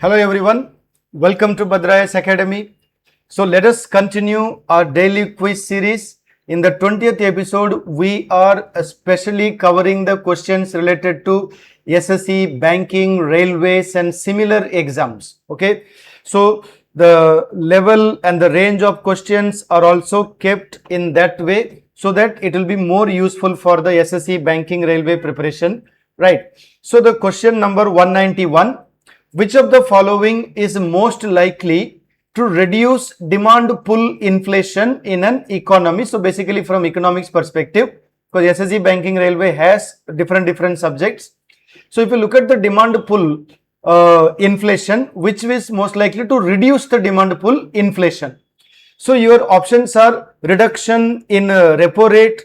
Hello everyone, welcome to 𝗕𝗏𝗦𝗖 Academy. So let us continue our daily quiz series. In the 20th episode, we are especially covering the questions related to SSC, banking, railways and similar exams. Okay, so the level and the range of questions are also kept in that way so that it will be more useful for the SSC banking railway preparation. Right. So the question number 191. Which of the following is most likely to reduce demand pull inflation in an economy? So basically from economics perspective, because SSC banking railway has different subjects. So if you look at the demand pull inflation, which is most likely to reduce the demand pull inflation? So your options are reduction in repo rate,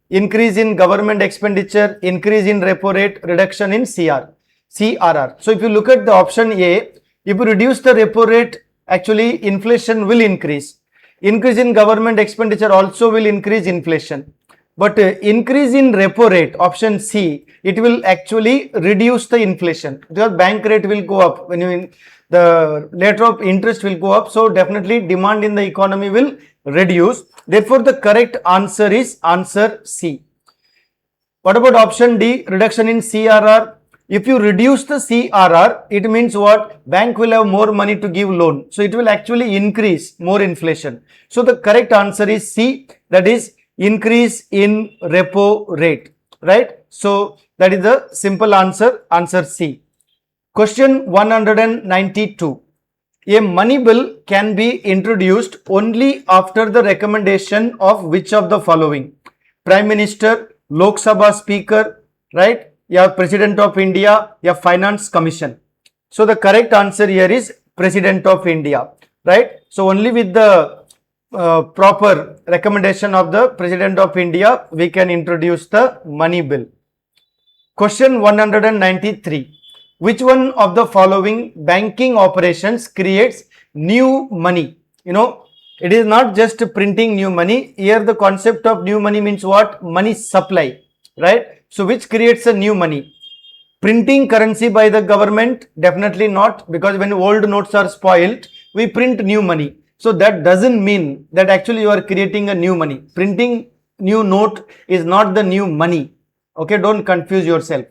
increase in government expenditure, increase in repo rate, reduction in CRR. So if you look at the option A, if you reduce the repo rate, actually inflation will increase. Increase in government expenditure also will increase inflation. But increase in repo rate, option C, it will actually reduce the inflation because bank rate will go up. When the rate of interest will go up, so definitely demand in the economy will reduce. Therefore, the correct answer is answer C. What about option D, reduction in CRR? If you reduce the CRR, it means what? Bank will have more money to give loan. So it will actually increase more inflation. So the correct answer is C, that is increase in repo rate. Right? So that is the simple answer, answer C. Question 192. A money bill can be introduced only after the recommendation of which of the following? Prime Minister, Lok Sabha Speaker, right? Yeah, President of India, yeah, Finance Commission. So the correct answer here is President of India, right? So only with the proper recommendation of the President of India, we can introduce the money bill. Question 193. Which one of the following banking operations creates new money? You know, it is not just printing new money. Here the concept of new money means what? Money supply, right? So which creates a new money? Printing currency by the government? Definitely not, because when old notes are spoiled, we print new money. So that doesn't mean that actually you are creating a new money. Printing new note is not the new money. Okay, don't confuse yourself.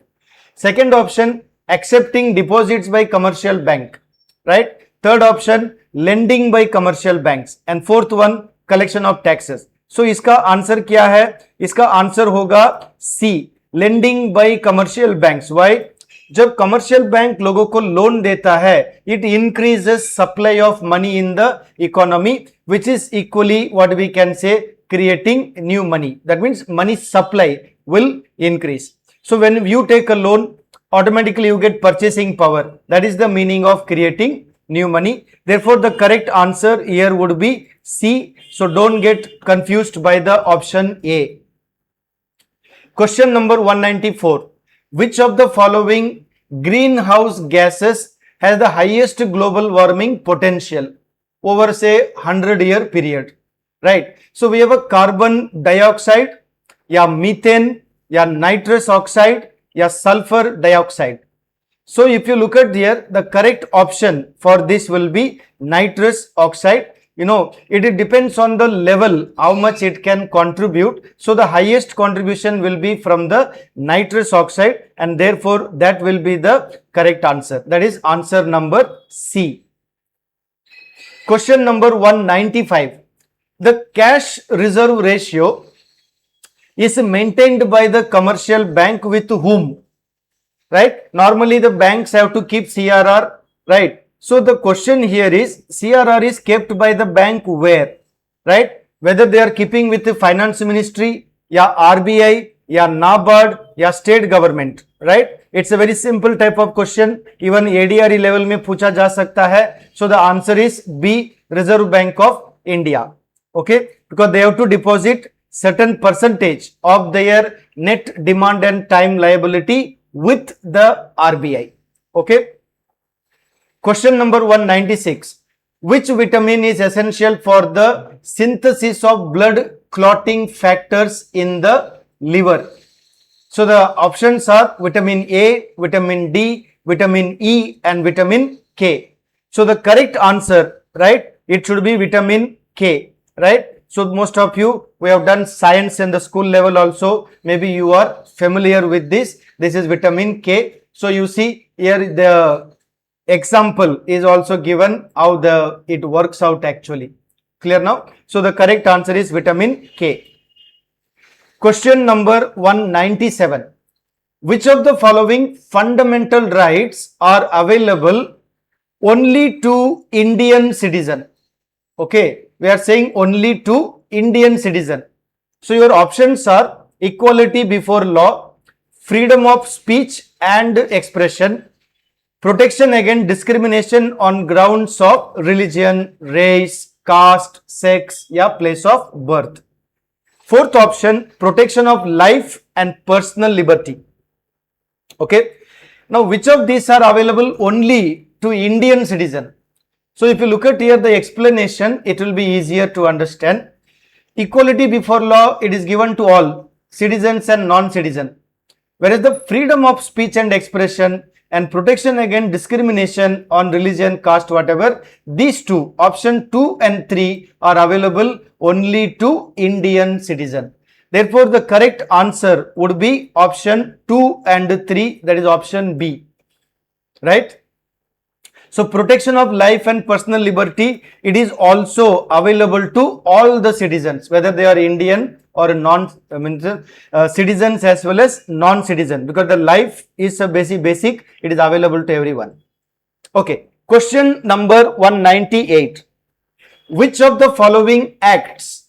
Second option, accepting deposits by commercial bank, right? Third option, lending by commercial banks. And fourth one, collection of taxes. So इसका answer क्या है? इसका answer होगा C, lending by commercial banks. Why? जब commercial bank लोगों को loan देता है, it increases supply of money in the economy, which is equally what we can say creating new money. That means money supply will increase. So when you take a loan, automatically you get purchasing power. That is the meaning of creating new money. Therefore, the correct answer here would be C. So don't get confused by the option A. Question number 194. Which of the following greenhouse gases has the highest global warming potential over say 100-year period? Right. So we have a carbon dioxide, yeah, methane, yeah, nitrous oxide, yeah, sulfur dioxide. So if you look at here, the correct option for this will be nitrous oxide. You know, it depends on the level, how much it can contribute. So the highest contribution will be from the nitrous oxide, and therefore that will be the correct answer. That is answer number C. Question number 195. The cash reserve ratio is maintained by the commercial bank with whom? Right? Normally the banks have to keep CRR, right? So the question here is, CRR is kept by the bank where? Right? Whether they are keeping with the finance ministry, yeah, RBI, yeah, NABARD, yeah, state government, right? It's a very simple type of question. Even ADRE level में पूछा जा सकता है. So the answer is B, Reserve Bank of India. Okay? Because they have to deposit certain percentage of their net demand and time liability with the RBI. Okay? Question number 196. Which vitamin is essential for the synthesis of blood clotting factors in the liver? So the options are vitamin A, vitamin D, vitamin E and vitamin K. So the correct answer, right, it should be vitamin K, right? So most of you, we have done science in the school level also. Maybe you are familiar with this. This is vitamin K. So you see here the example is also given how it works out actually. Clear now? So the correct answer is vitamin K. Question number 197. Which of the following fundamental rights are available only to Indian citizen? Okay, we are saying only to Indian citizen. So your options are equality before law, freedom of speech and expression, protection against discrimination on grounds of religion, race, caste, sex, या place of birth. Fourth option, protection of life and personal liberty. Okay. Now, which of these are available only to Indian citizen? So, if you look at here the explanation, it will be easier to understand. Equality before law, it is given to all citizens and non-citizen. Whereas the freedom of speech and expression and protection against discrimination on religion, caste, whatever, these two, option 2 and 3 are available only to Indian citizen. Therefore, the correct answer would be option 2 and 3, that is option B, right? So, protection of life and personal liberty, it is also available to all the citizens, whether they are Indian or citizens as well as non-citizen, because the life is a basic, it is available to everyone. Okay, question number 198. Which of the following acts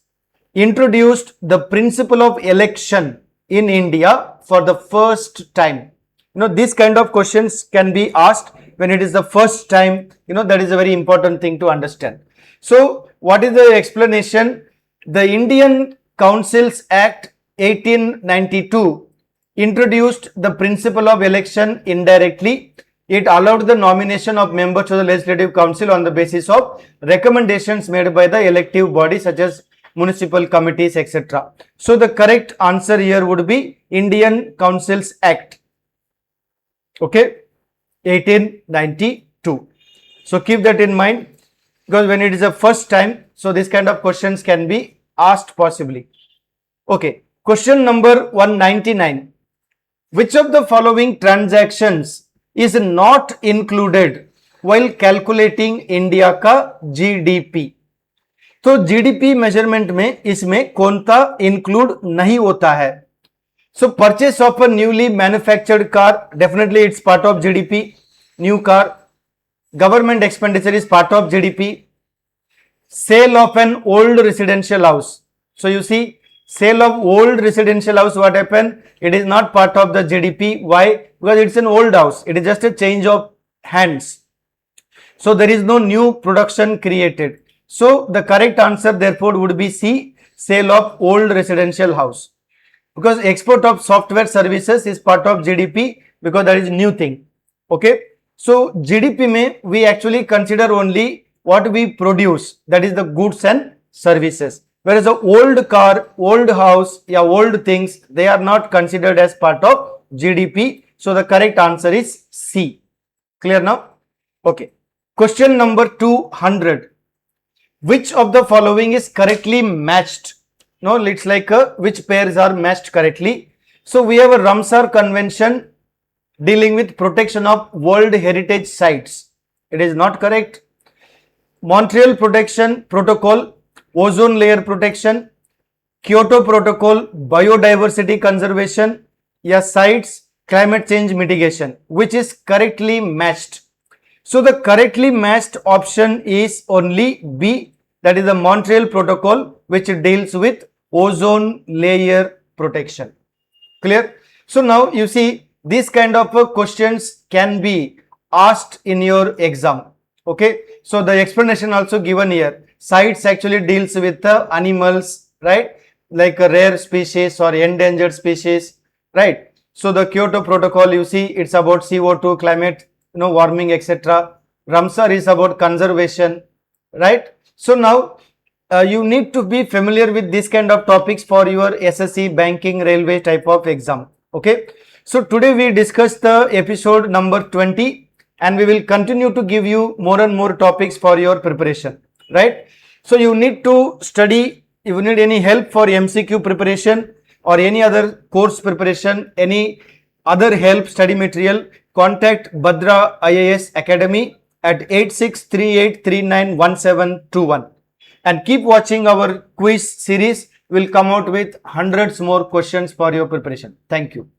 introduced the principle of election in India for the first time? You know, these kind of questions can be asked when it is the first time, you know, that is a very important thing to understand. So, what is the explanation? The Indian Councils Act 1892 introduced the principle of election indirectly. It allowed the nomination of members to the Legislative Council on the basis of recommendations made by the elective body such as municipal committees, etc. So, the correct answer here would be Indian Councils Act, okay, 1892. So, keep that in mind, because when it is the first time, so this kind of questions can be asked possibly. Okay, question number 199. Which of the following transactions is not included while calculating India का GDP? तो GDP measurement में इसमें कौन सा include नहीं होता है? So, purchase of a newly manufactured car, definitely it's part of GDP, new car. Government expenditure is part of GDP. Sale of an old residential house. So, you see, sale of old residential house, what happened? It is not part of the GDP. Why? Because it's an old house. It is just a change of hands. So, there is no new production created. So, the correct answer therefore would be C, sale of old residential house. Because export of software services is part of GDP, because that is new thing. Okay. So, GDP mein we actually consider only what we produce, that is the goods and services. Whereas the old car, old house, yeah, old things, they are not considered as part of GDP. So, the correct answer is C. Clear now? Okay. Question number 200. Which of the following is correctly matched? No, it's like which pairs are matched correctly. So, we have a Ramsar Convention dealing with protection of World Heritage Sites. It is not correct. Montreal Protection Protocol, ozone layer protection, Kyoto Protocol, biodiversity conservation, या sites, climate change mitigation, which is correctly matched. So, the correctly matched option is only B, that is the Montreal Protocol, which deals with ozone layer protection. Clear? So, now you see these kind of questions can be asked in your exam. Okay. So, the explanation also given here. Sites actually deals with the animals, right, like a rare species or endangered species, right. So, the Kyoto Protocol, you see, it's about CO2, climate, warming, etc. Ramsar is about conservation, right. So, now you need to be familiar with this kind of topics for your SSC, banking, railway type of exam. Okay. So, today we discussed the episode number 20, and we will continue to give you more and more topics for your preparation, right? So you need to study. If you need any help for MCQ preparation or any other course preparation, any other help study material, contact Bhadra IAS Academy at 8638391721 and keep watching our quiz series. Will come out with hundreds more questions for your preparation. Thank you.